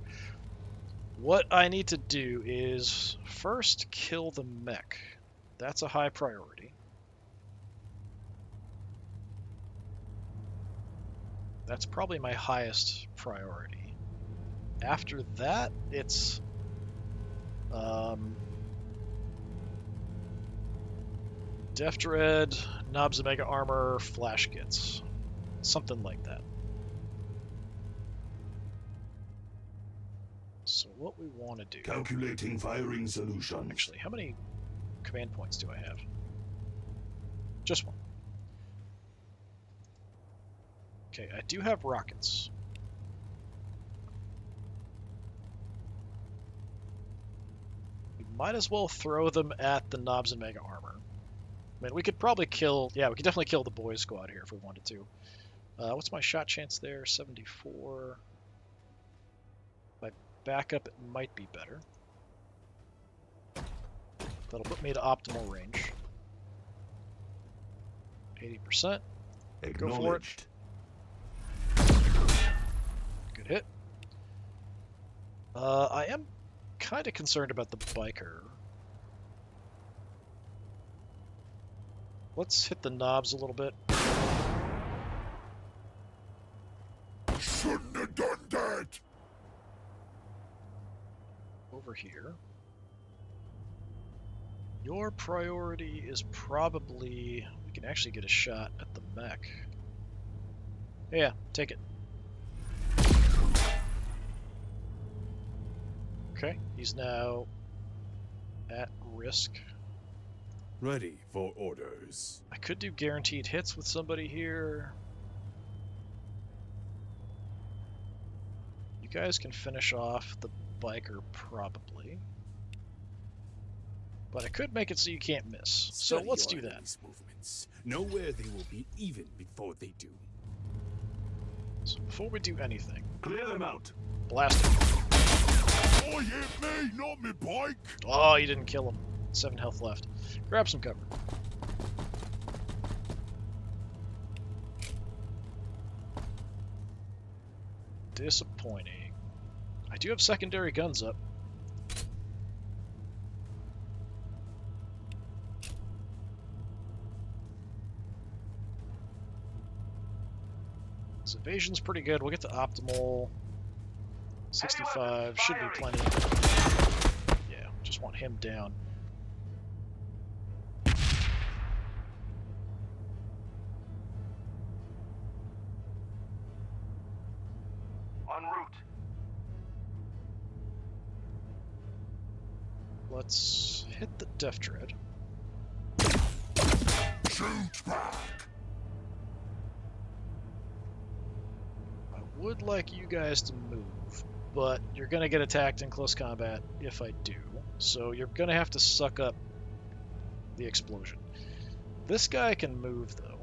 Speaker 1: What I need to do is first kill the mech. That's a high priority. That's probably my highest priority. After that, it's Def Dread, Knobs of Mega Armor, Flash Kits. Something like that. So what we want to do...
Speaker 2: Calculating firing solutions.
Speaker 1: Actually, how many command points do I have? Just one. Okay, I do have rockets. We might as well throw them at the Knobs and Mega Armor. I mean, we could probably kill... Yeah, we could definitely kill the boys squad here if we wanted to. What's my shot chance there? 74. If I back up, it might be better. That'll put me to optimal range. 80%. Go for it.
Speaker 2: Acknowledged.
Speaker 1: Good hit. I am kind of concerned about the biker. Let's hit the knobs a little bit.
Speaker 3: Shouldn't have done that!
Speaker 1: Over here. Your priority is probably... We can actually get a shot at the mech. Yeah, take it. Okay, he's now at risk.
Speaker 7: Ready for orders.
Speaker 1: I could do guaranteed hits with somebody here. You guys can finish off the biker probably. But I could make it so you can't miss. So
Speaker 7: Study
Speaker 1: let's
Speaker 7: your
Speaker 1: do that.
Speaker 7: enemy's movements. Know where they will be even before they do.
Speaker 1: So before we do anything,
Speaker 2: Clear them out.
Speaker 1: blast him.
Speaker 3: Oh, hit me, not me bike!
Speaker 1: Oh, you didn't kill him. 7 health left. Grab some cover. Disappointing. I do have secondary guns up. This evasion's pretty good. We'll get to optimal. 65 should be plenty. Yeah, just want him down.
Speaker 6: En route.
Speaker 1: Let's hit the Def Dread.
Speaker 3: Shoot back!
Speaker 1: I would like you guys to move, but you're going to get attacked in close combat if I do. So you're going to have to suck up the explosion. This guy can move, though,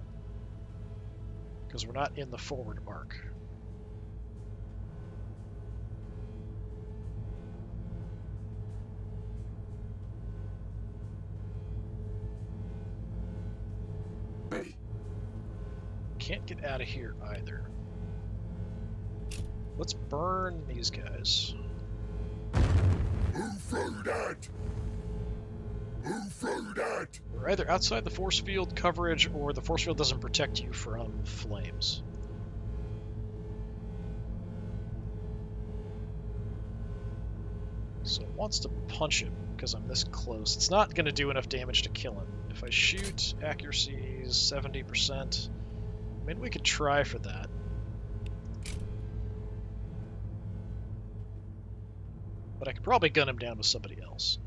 Speaker 1: because we're not in the forward arc. Can't get out of here either. Let's burn these guys.
Speaker 3: Who flew that? Who flew that?
Speaker 1: We're either outside the force field coverage or the force field doesn't protect you from flames. So it wants to punch him because I'm this close. It's not going to do enough damage to kill him. If I shoot, accuracy is 70%. I mean, we could try for that. But I could probably gun him down with somebody else.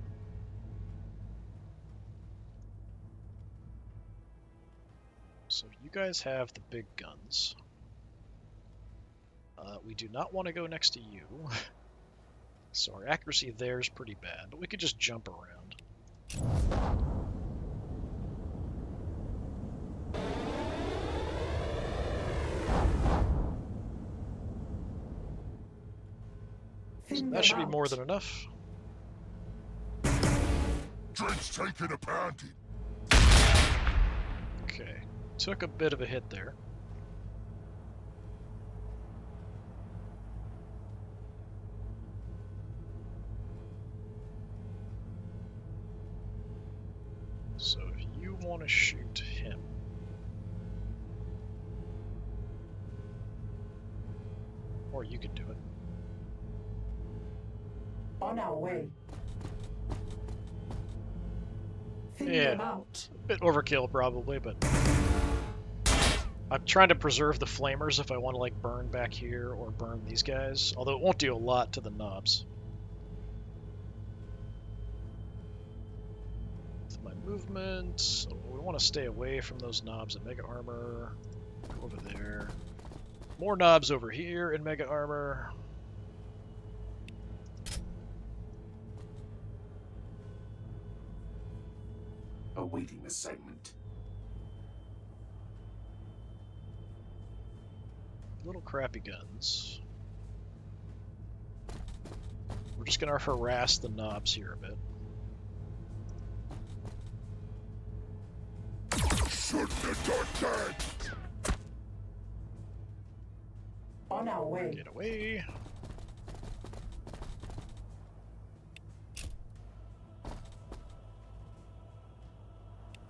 Speaker 1: So you guys have the big guns. We do not want to go next to you. So our accuracy there is pretty bad, but we could just jump around. So that should be more than enough.
Speaker 3: Drake's taking a pounding.
Speaker 1: Okay, took a bit of a hit there. So if you want to shoot him, or you can do it.
Speaker 5: On our way. Thin
Speaker 1: Yeah.
Speaker 5: them out.
Speaker 1: A bit overkill probably, but I'm trying to preserve the flamers if I want to like burn back here or burn these guys, although it won't do a lot to the knobs. With my movement, so we want to stay away from those knobs in Mega Armor. Go over there. More knobs over here in Mega Armor.
Speaker 3: Awaiting assignment.
Speaker 1: Little crappy guns. We're just gonna harass the knobs here a bit.
Speaker 3: Shouldn't have done that.
Speaker 5: On our way.
Speaker 1: Get away.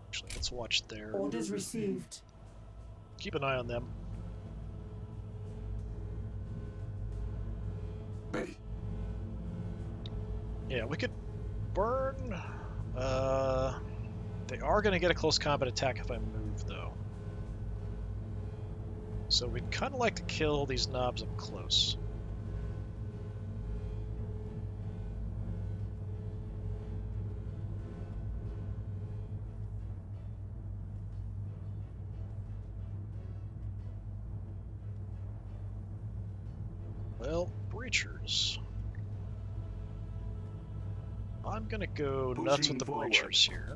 Speaker 1: Actually, let's watch there.
Speaker 5: Orders received.
Speaker 1: Keep an eye on them.
Speaker 3: Ready.
Speaker 1: Yeah, we could burn. They are going to get a close combat attack if I move, though. So we'd kind of like to kill these knobs up close. Well, breachers. I'm gonna go nuts
Speaker 2: Pushing
Speaker 1: with the
Speaker 2: forward.
Speaker 1: breachers here.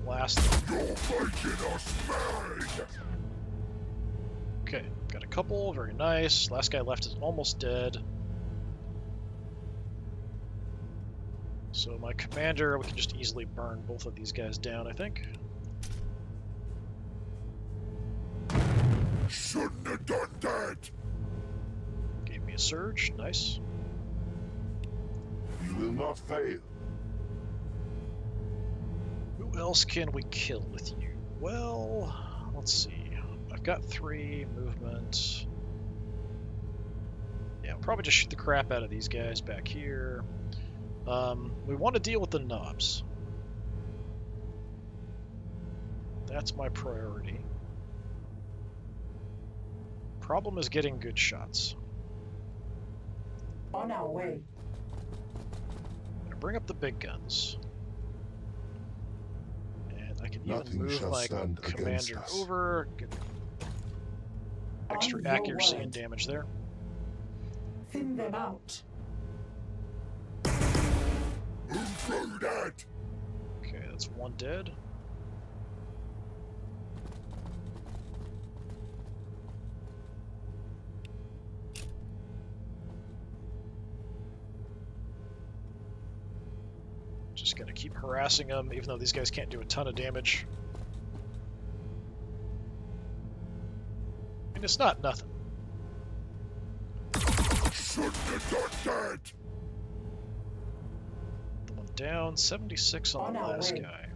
Speaker 1: Blast them.
Speaker 3: You're making us mad.
Speaker 1: Okay, got a couple, very nice. Last guy left is almost dead. So my commander, we can just easily burn both of these guys down, I think.
Speaker 3: Shouldn't have done that.
Speaker 1: Gave me a surge, nice.
Speaker 3: You will not fail.
Speaker 1: Who else can we kill with you? Well, let's see. I've got 3 movement. Yeah, I'll probably just shoot the crap out of these guys back here. We want to deal with the knobs. That's my priority. Problem is getting good shots.
Speaker 5: On our way.
Speaker 1: I'm gonna bring up the big guns. And I can even
Speaker 3: Nothing
Speaker 1: move
Speaker 3: shall
Speaker 1: my
Speaker 3: stand against
Speaker 1: commander
Speaker 3: us.
Speaker 1: over. Get extra
Speaker 5: On your
Speaker 1: accuracy
Speaker 5: word.
Speaker 1: and damage there.
Speaker 5: Thin them out.
Speaker 3: Who threw that?
Speaker 1: Okay, that's 1 dead. Just gonna keep harassing them, even though these guys can't do a ton of damage. I mean, it's not nothing.
Speaker 3: Shouldn't have done that.
Speaker 1: The one down, 76 on the
Speaker 5: On our
Speaker 1: last
Speaker 5: way.
Speaker 1: guy.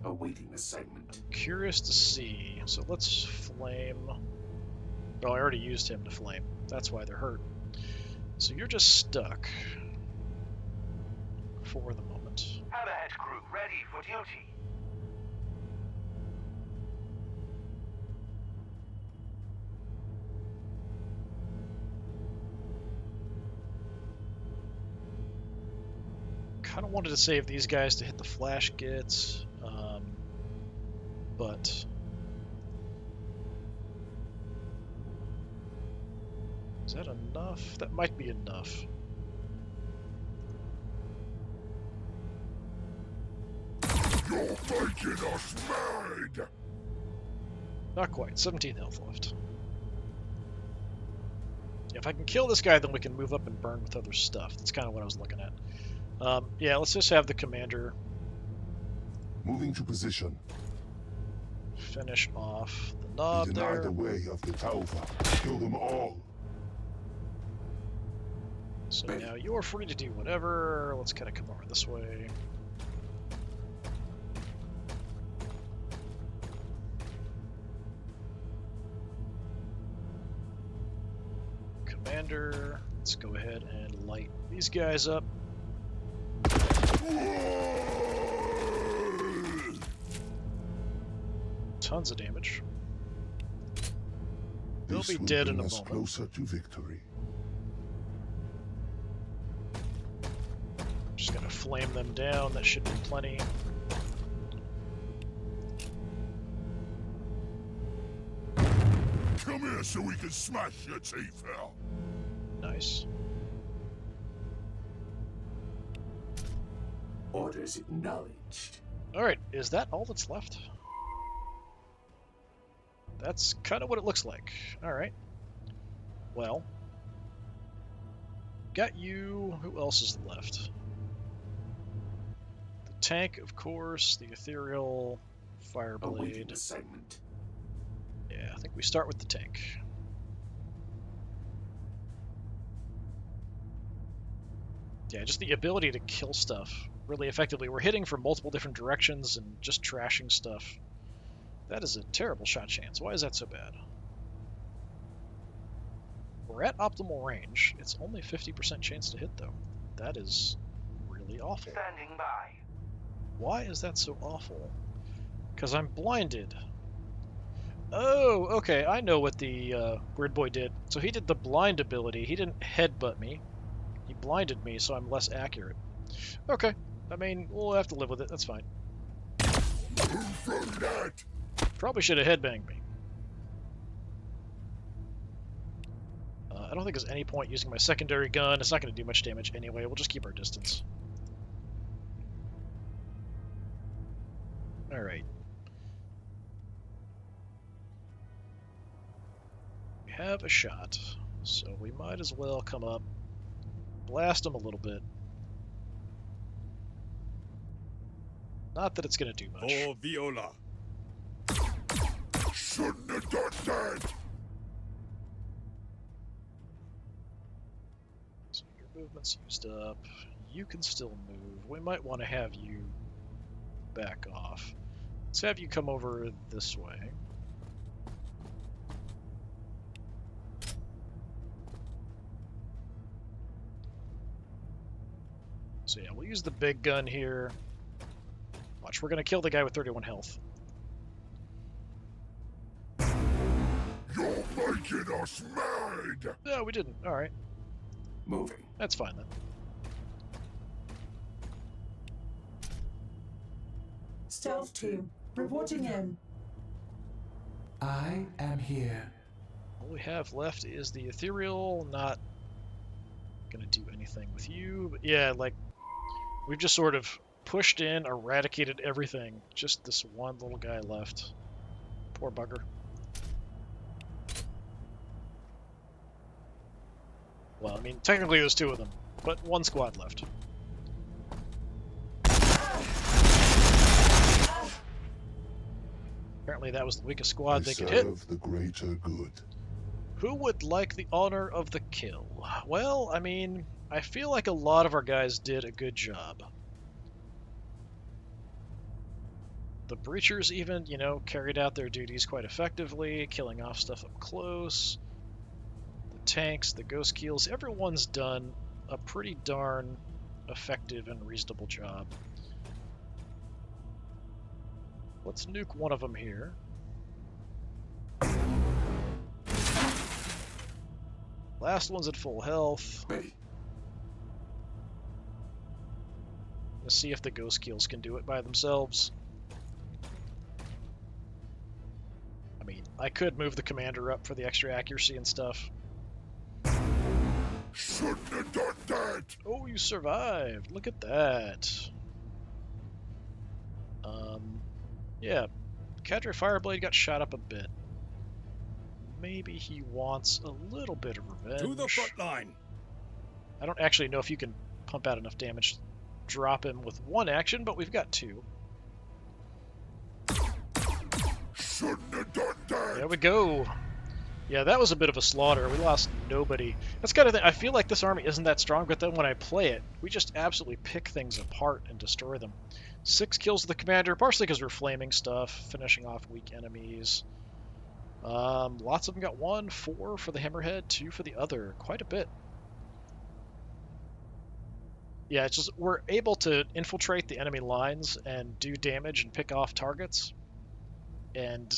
Speaker 3: Awaiting assignment.
Speaker 1: Curious to see. So let's flame. Oh, I already used him to flame. That's why they're hurt. So you're just stuck for the moment.
Speaker 6: Hammerhead crew ready for duty.
Speaker 1: Kind of wanted to save these guys to hit the flash gets. but is that enough? That might be enough.
Speaker 3: You're making us mad!
Speaker 1: Not quite. 17 health left. If I can kill this guy, then we can move up and burn with other stuff. That's kind of what I was looking at. Yeah, let's just have the commander
Speaker 3: Moving to position.
Speaker 1: finish off the
Speaker 3: We
Speaker 1: knob
Speaker 3: deny
Speaker 1: there.
Speaker 3: the way of the Taufa. Kill them all.
Speaker 1: So now you're free to do whatever. Let's kind of come over this way. Commander, let's go ahead and light these guys up. Tons of damage. They'll
Speaker 3: This
Speaker 1: be
Speaker 3: will
Speaker 1: dead in
Speaker 3: bring
Speaker 1: a
Speaker 3: us
Speaker 1: moment.
Speaker 3: closer to victory.
Speaker 1: Just gonna flame them down. That should be plenty.
Speaker 3: Come here so we can smash your teeth out.
Speaker 1: Nice.
Speaker 8: Orders acknowledged.
Speaker 1: Alright, is that all that's left? That's kind of what it looks like. Alright. Well. Got you. Who else is left? The tank, of course. The ethereal.
Speaker 8: Awaiting
Speaker 1: Fireblade.
Speaker 8: assignment.
Speaker 1: Yeah, I think we start with the tank. Yeah, just the ability to kill stuff really effectively. We're hitting from multiple different directions and just trashing stuff. That is a terrible shot chance. Why is that so bad? We're at optimal range. It's only 50% chance to hit, though. That is really awful.
Speaker 6: Standing by.
Speaker 1: Why is that so awful? Because I'm blinded. Oh, okay, I know what the weird boy did. So he did the blind ability. He didn't headbutt me. He blinded me, so I'm less accurate. Okay, I mean, we'll have to live with it. That's fine. Probably should have headbanged me. I don't think there's any point using my secondary gun. It's not going to do much damage anyway. We'll just keep our distance. Alright. We have a shot, so we might as well come up, blast them a little bit. Not that it's going to do much.
Speaker 7: For Viola.
Speaker 3: Shouldn't have done that.
Speaker 1: So your movement's used up. You can still move. We might want to have you back off. Let's have you come over this way. So yeah, we'll use the big gun here. Watch, we're gonna kill the guy with 31 health.
Speaker 3: You're making us mad.
Speaker 1: No, we didn't. Alright,
Speaker 8: Moving.
Speaker 1: that's fine then.
Speaker 5: Stealth team, reporting in.
Speaker 4: I am here.
Speaker 1: All we have left is the ethereal. Not gonna do anything with you, but yeah, like, we've just sort of pushed in, eradicated everything. Just this one little guy left. Poor bugger. Well, I mean, technically there's two of them, but one squad left. Apparently that was the weakest squad they could hit.
Speaker 3: Serve the greater good.
Speaker 1: Who would like the honor of the kill? Well, I mean, I feel like a lot of our guys did a good job. The Breachers even, you know, carried out their duties quite effectively, killing off stuff up close. The tanks, the Ghost Keels, everyone's done a pretty darn effective and reasonable job. Let's nuke one of them here. Last one's at full health.
Speaker 8: Ready.
Speaker 1: Let's see if the Ghost Keels can do it by themselves. I could move the commander up for the extra accuracy and stuff.
Speaker 3: Shouldn't have done that.
Speaker 1: Oh, you survived. Look at that. Yeah, Cadre Fireblade got shot up a bit. Maybe he wants a little bit of revenge.
Speaker 7: To the front line.
Speaker 1: I don't actually know if you can pump out enough damage to drop him with one action, but we've got two.
Speaker 3: Shouldn't have done that.
Speaker 1: There we go. Yeah, that was a bit of a slaughter. We lost nobody. That's kind of thing. I feel like this army isn't that strong, but then when I play it, we just absolutely pick things apart and destroy them. 6 kills to the commander, partially because we're flaming stuff, finishing off weak enemies. Lots of them got 1, 4 for the hammerhead, 2 for the other. Quite a bit. Yeah, it's just we're able to infiltrate the enemy lines and do damage and pick off targets. And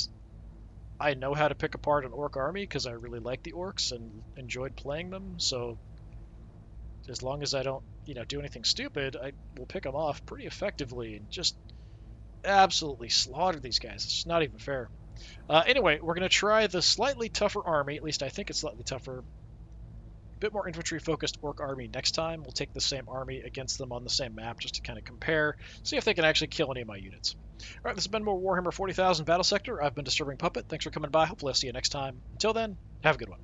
Speaker 1: I know how to pick apart an orc army because I really like the orcs and enjoyed playing them. So as long as I don't, do anything stupid, I will pick them off pretty effectively and just absolutely slaughter these guys. It's just not even fair. Anyway, we're going to try the slightly tougher army. At least I think it's slightly tougher. A bit more infantry-focused orc army next time. We'll take the same army against them on the same map just to kind of compare, see if they can actually kill any of my units. All right, this has been more Warhammer 40,000 Battlesector. I've been Disturbing Puppet. Thanks for coming by. Hopefully I'll see you next time. Until then, have a good one.